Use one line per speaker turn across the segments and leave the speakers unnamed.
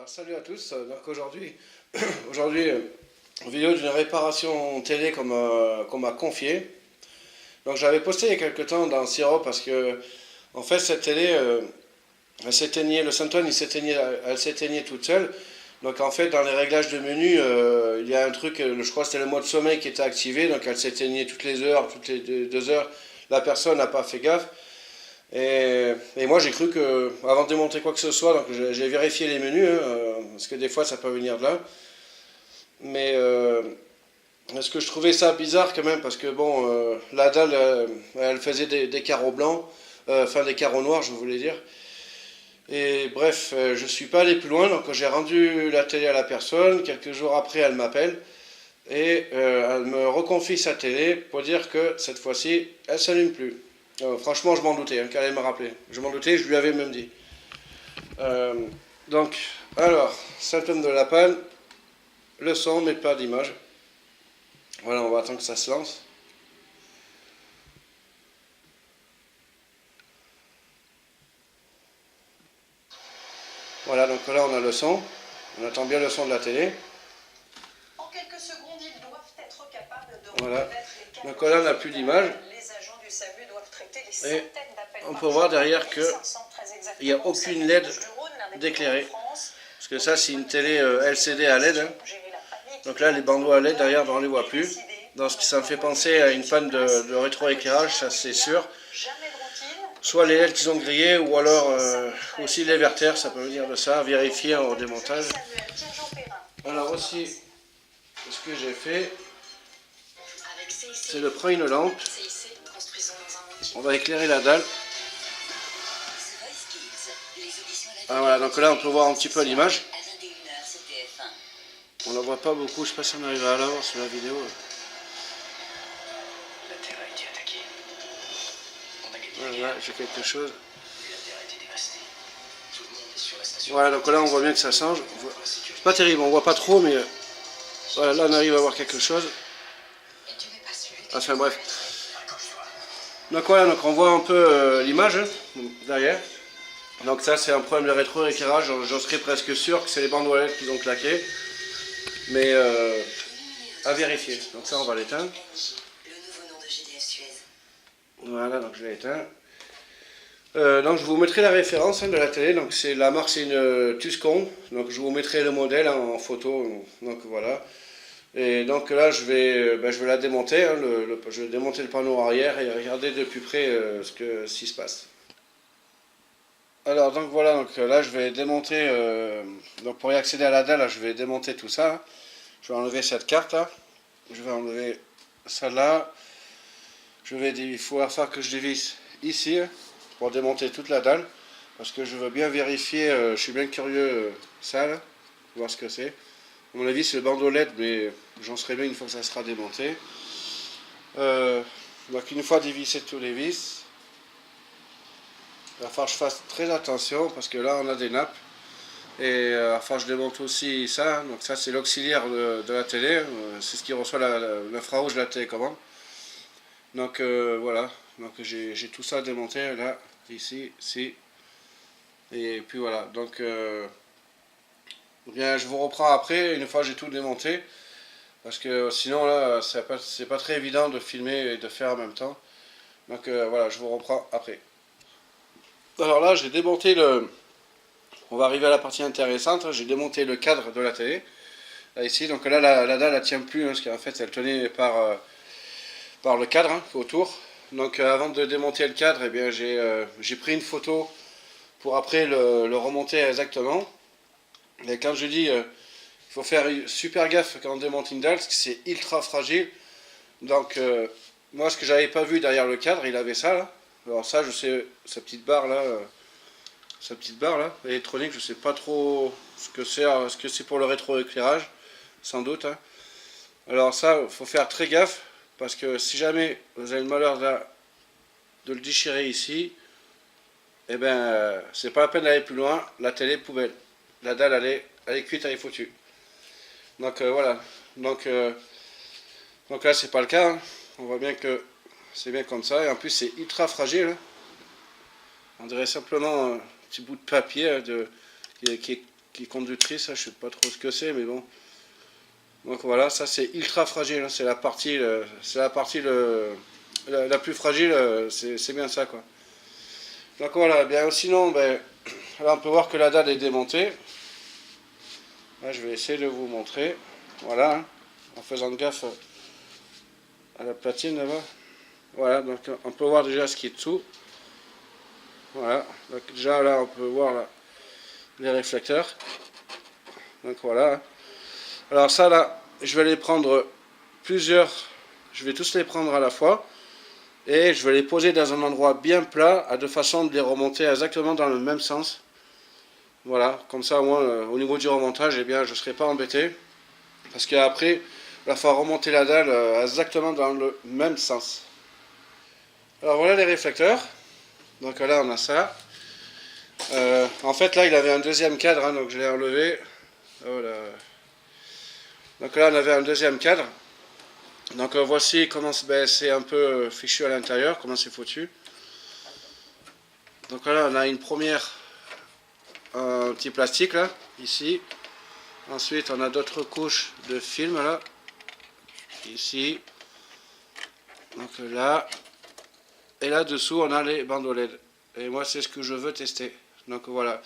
Alors, salut à tous. Donc aujourd'hui, vidéo d'une réparation télé qu'on m'a confiée. Donc j'avais posté il y a quelques temps dans Siro parce que en fait cette télé, elle s'éteignait, le Centone elle s'éteignait toute seule. Donc en fait dans les réglages de menu, il y a un truc, je crois que c'était le mode sommeil qui était activé, donc elle s'éteignait toutes les heures, toutes les deux heures. La personne n'a pas fait gaffe. Et moi j'ai cru que, avant de démonter quoi que ce soit, donc j'ai vérifié les menus, parce que des fois ça peut venir de là. Mais est-ce que je trouvais ça bizarre quand même, parce que bon, la dalle, elle faisait des carreaux blancs, enfin des carreaux noirs je voulais dire. Et bref, je suis pas allé plus loin, donc j'ai rendu la télé à la personne, quelques jours après elle m'appelle, et elle me reconfie sa télé pour dire que cette fois-ci, elle s'allume plus. Franchement, je m'en doutais qu'elle allait me rappeler. Je m'en doutais, je lui avais même dit. Euh, donc, alors, symptôme de la panne, le son, mais pas d'image. Voilà, on va attendre que ça se lance. Voilà, donc là on a le son. On entend bien le son de la télé.
En quelques secondes, ils doivent être capables de
Voilà.
reconnaître les
Donc là on n'a plus d'image.
Les agents du SAMU doivent traiter des
Et
centaines d'appels
on
par
peut voir
jour.
derrière que
1500 très
il n'y a
exactement.
aucune LED d'éclairée. Parce que ça c'est une télé LCD à LED. Donc là les bandeaux à LED derrière, ben, on ne les voit plus. Donc ça me fait penser à une panne de rétroéclairage, ça c'est sûr. Soit les LED qu'ils ont grillés, ou alors aussi les verters, ça peut venir de ça, vérifier au démontage. Alors aussi, ce que j'ai fait, c'est de prendre une lampe. On va éclairer la dalle. Ah voilà, donc là on peut voir un petit peu l'image. On ne la voit pas beaucoup, je ne sais pas si on arrive à la voir sur la vidéo. Voilà, j'ai quelque chose. Voilà, donc là on voit bien que ça change. C'est pas terrible, on voit pas trop, mais voilà, là on arrive à voir quelque chose. Enfin bref. Donc voilà, donc on voit un peu l'image derrière. Donc ça c'est un problème de rétroéclairage, j'en serais presque sûr que c'est les bandes LED qu'ils ont claqué. Mais à vérifier. Donc ça on va l'éteindre. Voilà, donc je l'ai éteint. Donc je vous mettrai la référence de la télé. Donc c'est la marque, c'est une Tuscon. Donc je vous mettrai le modèle en photo. Donc voilà. Et donc là je vais la démonter. Je vais démonter le panneau arrière et regarder de plus près ce qui se passe. Alors donc voilà, donc là je vais démonter. Donc pour y accéder à la dalle, là, je vais démonter tout ça. Je vais enlever cette carte là. Je vais enlever celle-là. Il faut faire que je dévisse ici pour démonter toute la dalle, parce que je veux bien vérifier, je suis bien curieux ça là, voir ce que c'est. À mon avis c'est le bandeau LED, mais j'en serai bien une fois que ça sera démonté. Donc une fois dévissé tous les vis, il va falloir que je fasse très attention parce que là on a des nappes. Et il va falloir que je démonte aussi ça. Donc ça c'est l'auxiliaire de la télé, c'est ce qui reçoit l'infrarouge de la télécommande. Donc voilà, donc j'ai tout ça démonté là, ici, ici. Et puis voilà, donc bien, je vous reprends après, une fois que j'ai tout démonté. Parce que sinon là, c'est pas très évident de filmer et de faire en même temps. Donc voilà, je vous reprends après. Alors là, j'ai démonté on va arriver à la partie intéressante. J'ai démonté le cadre de la télé. Là ici, donc là la dalle elle tient plus, parce qu'en fait elle tenait par le cadre autour. Donc avant de démonter le cadre, eh bien, j'ai pris une photo pour après le remonter exactement. Et quand je dis il faut faire super gaffe quand on démonte une dalle, parce que c'est ultra fragile. Donc moi ce que j'avais pas vu derrière le cadre, il avait ça là. Alors ça je sais, sa petite barre là électronique, je sais pas trop ce que c'est. Est-ce que c'est pour le rétroéclairage? Sans doute. Alors ça, il faut faire très gaffe, parce que si jamais vous avez le malheur de le déchirer ici, eh ben c'est pas la peine d'aller plus loin, la télé poubelle. La dalle elle est cuite, elle est foutue. Donc voilà. Donc là c'est pas le cas. On voit bien que c'est bien comme ça. Et en plus c'est ultra fragile. On dirait simplement un petit bout de papier qui qui conductrice, je sais pas trop ce que c'est, mais bon. Donc voilà, ça c'est ultra fragile, hein, c'est la partie, la plus fragile, c'est bien ça quoi. Donc voilà, bien sinon, ben, là on peut voir que la dalle est démontée. Là, je vais essayer de vous montrer, voilà, hein, en faisant gaffe à la platine là-bas. Voilà, donc on peut voir déjà ce qui est dessous. Voilà, donc déjà là on peut voir là, les réflecteurs. Donc voilà. Alors ça là, je vais les prendre plusieurs, je vais tous les prendre à la fois. Et je vais les poser dans un endroit bien plat, de façon de les remonter exactement dans le même sens. Voilà, comme ça au moins au niveau du remontage, eh bien, je ne serai pas embêté. Parce qu'après, il va falloir remonter la dalle exactement dans le même sens. Alors voilà les réflecteurs. Donc là on a ça. En fait là il avait un deuxième cadre, hein, donc je l'ai enlevé. Oh là. Donc là on avait un deuxième cadre. Donc voici comment c'est un peu fichu à l'intérieur, comment c'est foutu. Donc là on a une première, un petit plastique là, ici. Ensuite on a d'autres couches de film là, ici. Donc là. Et là dessous on a les bandeaux LED. Et moi c'est ce que je veux tester. Donc voilà.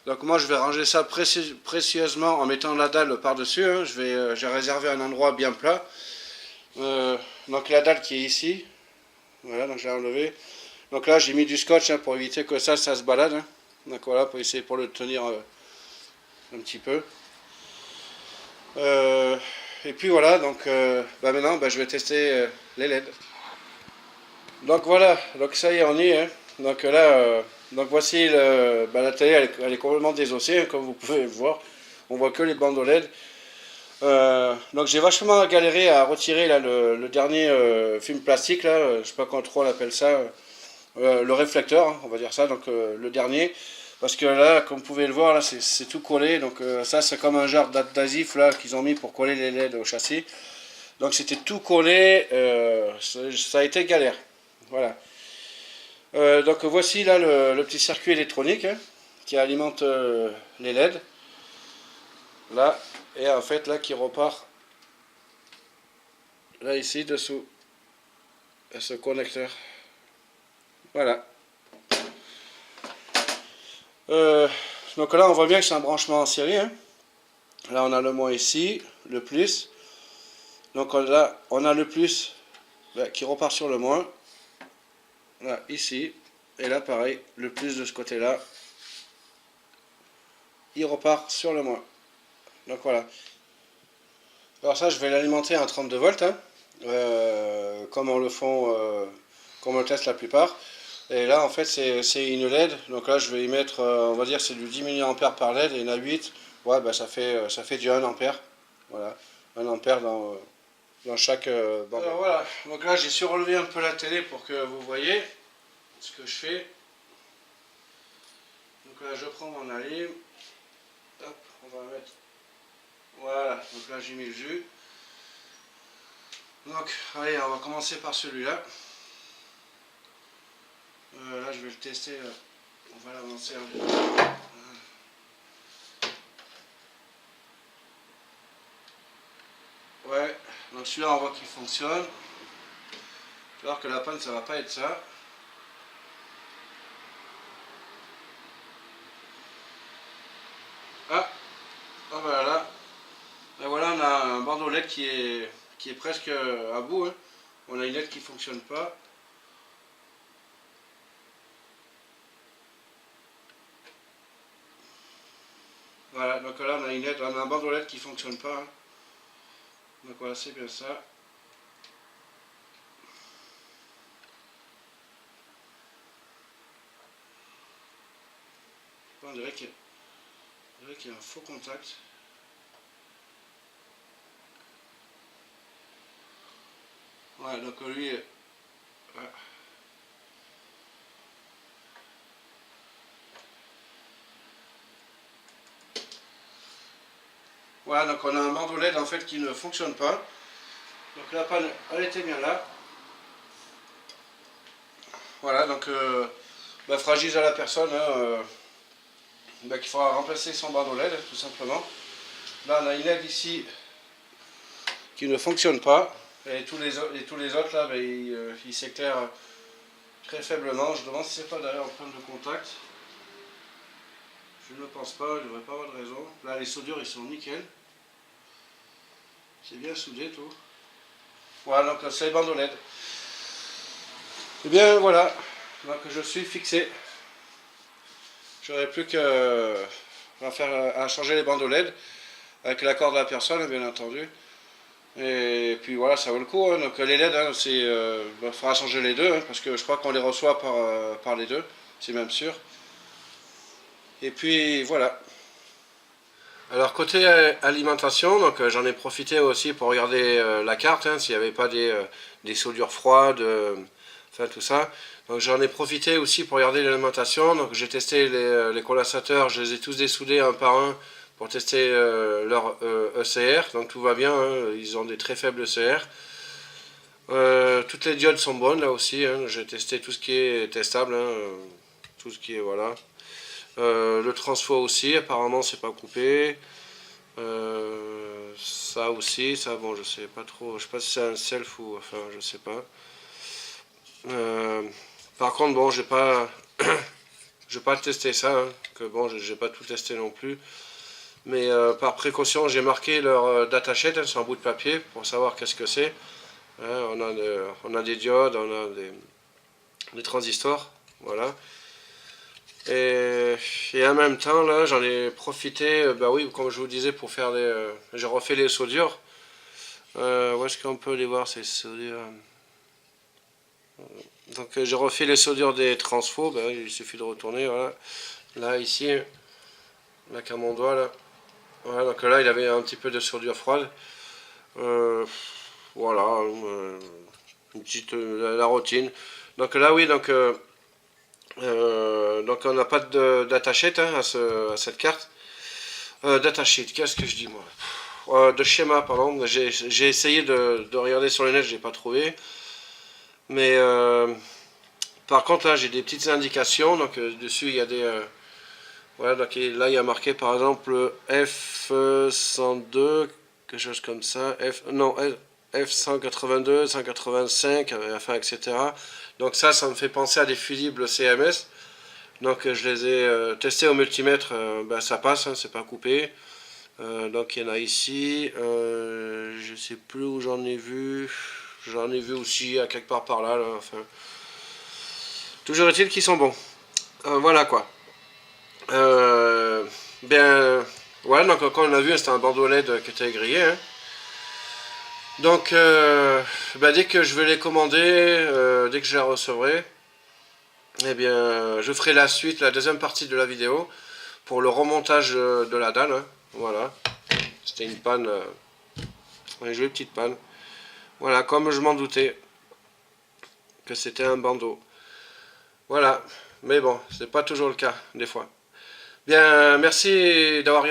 Donc moi je vais ranger ça précieusement en mettant la dalle par-dessus. Hein. J'ai réservé un endroit bien plat. Donc la dalle qui est ici. Voilà, donc j'ai enlevé. Donc là j'ai mis du scotch hein, pour éviter que ça se balade. Hein. Donc voilà, pour essayer pour le tenir un petit peu. Et puis voilà, donc maintenant je vais tester les LED. Donc voilà, donc ça y est, on y est. Hein. Donc là, donc voici la télé, elle est complètement désossée, hein, comme vous pouvez le voir. On voit que les bandeaux LED. Donc j'ai vachement galéré à retirer là, le dernier film plastique, là, je sais pas comment trop on appelle ça, le réflecteur, hein, on va dire ça, donc le dernier. Parce que là, comme vous pouvez le voir, là c'est tout collé. Donc ça c'est comme un genre d'adhésif là qu'ils ont mis pour coller les LED au châssis. Donc c'était tout collé, ça a été galère. Voilà. Donc voici là le petit circuit électronique hein, qui alimente les LED. Là, et en fait là qui repart là ici dessous. Et ce connecteur. Voilà. Donc là on voit bien que c'est un branchement en série. Hein. Là on a le moins ici, le plus. Donc là on a le plus là, qui repart sur le moins. Là, ici, et là pareil, le plus de ce côté là, il repart sur le moins. Donc voilà. Alors ça je vais l'alimenter à 32 volts, hein, comme on le font, comme on le teste la plupart. Et là en fait c'est une LED, donc là je vais y mettre, on va dire c'est du 10 mA par LED, et il y en a 8, ouais bah ça fait du 1 ampère, voilà, 1 ampère dans chaque bande. Alors voilà, donc là j'ai surlevé un peu la télé pour que vous voyez ce que je fais. Donc là je prends mon alim, hop, on va mettre, voilà, donc là j'ai mis le jus. Donc allez, on va commencer par celui-là. Là je vais le tester, on va l'avancer un peu. Ouais, donc celui-là on voit qu'il fonctionne. Alors que la panne ça va pas être ça. Ah, oh voilà. Et voilà, on a un bandeau LED qui est presque à bout. Hein. On a une LED qui fonctionne pas. Voilà, donc là on a une LED, on a un bandeau LED qui fonctionne pas. Hein. Donc voilà, c'est bien ça. On dirait qu'il y a un faux contact. Voilà, donc lui, voilà. Voilà, donc on a un bandeau LED en fait qui ne fonctionne pas. Donc la panne, elle était bien là. Voilà, donc fragile à la personne. Hein, qu'il faudra remplacer son bandeau LED tout simplement. Là on a une LED ici qui ne fonctionne pas et tous les autres là ils s'éclairent très faiblement. Je demande si c'est pas derrière en problème de contact. Je ne pense pas, il ne devrait pas avoir de raison. Là les soudures ils sont nickel. C'est bien soudé tout. Voilà, donc c'est les bandeaux LED. Et bien voilà, donc je suis fixé. J'aurais plus qu'à changer les bandeaux LED avec l'accord de la personne, bien entendu. Et puis voilà, ça vaut le coup. Hein. Donc les LED, hein, il faudra changer les deux, hein, parce que je crois qu'on les reçoit par les deux, c'est même sûr. Et puis voilà. Alors côté alimentation, donc j'en ai profité aussi pour regarder la carte, hein, s'il n'y avait pas des soudures froides, enfin tout ça. Donc j'en ai profité aussi pour regarder l'alimentation. Donc j'ai testé les condensateurs, je les ai tous dessoudés un par un pour tester leur ECR. Donc tout va bien, hein, ils ont des très faibles ECR. Toutes les diodes sont bonnes là aussi, hein, j'ai testé tout ce qui est testable, hein, tout ce qui est voilà. Le transfo aussi, apparemment c'est pas coupé. Ça aussi, ça bon je sais pas trop, je sais pas si c'est un self ou enfin je sais pas. Par contre bon j'ai pas je vais pas testé ça, hein, que bon j'ai pas tout testé non plus. Mais par précaution j'ai marqué leur datasheet, hein, sur un bout de papier pour savoir qu'est-ce que c'est. Hein, on a des diodes, on a des transistors, voilà. Et en même temps, là, j'en ai profité, bah oui, comme je vous disais, pour faire j'ai refait les soudures. Où est-ce qu'on peut les voir, ces soudures? Donc j'ai refait les soudures des transfos, bah, il suffit de retourner, voilà. Là, ici, là, qu'à mon doigt, là. Voilà, donc là, il avait un petit peu de soudure froide. Voilà, une petite, la routine. Donc là, oui, donc on n'a pas de datasheet, hein, à cette carte. Datasheet, qu'est-ce que je dis moi? De schéma, pardon. J'ai essayé de regarder sur le net, j'ai pas trouvé. Mais par contre là j'ai des petites indications. Donc dessus il y a des voilà, donc là il y a marqué par exemple F102, quelque chose comme ça. F182, 185, enfin etc. Donc ça me fait penser à des fusibles CMS. Donc je les ai testés au multimètre, ben, ça passe, hein, c'est pas coupé. Donc il y en a ici, je sais plus où j'en ai vu aussi à quelque part par là, enfin. Toujours est-il qu'ils sont bons. Voilà quoi. Bien, voilà, donc comme on a vu, c'était un bandeau LED qui était grillé, hein. Donc, bah, dès que je vais les commander, dès que je les recevrai, eh bien, je ferai la suite, la deuxième partie de la vidéo, pour le remontage de la dalle, hein. Voilà. C'était une panne, une jolie petite panne. Voilà, comme je m'en doutais, que c'était un bandeau. Voilà, mais bon, c'est pas toujours le cas, des fois. Bien, merci d'avoir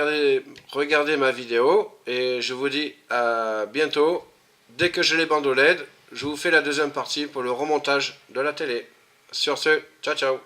regardé ma vidéo, et je vous dis à bientôt. Dès que j'ai les bandeaux LED, je vous fais la deuxième partie pour le remontage de la télé. Sur ce, ciao ciao.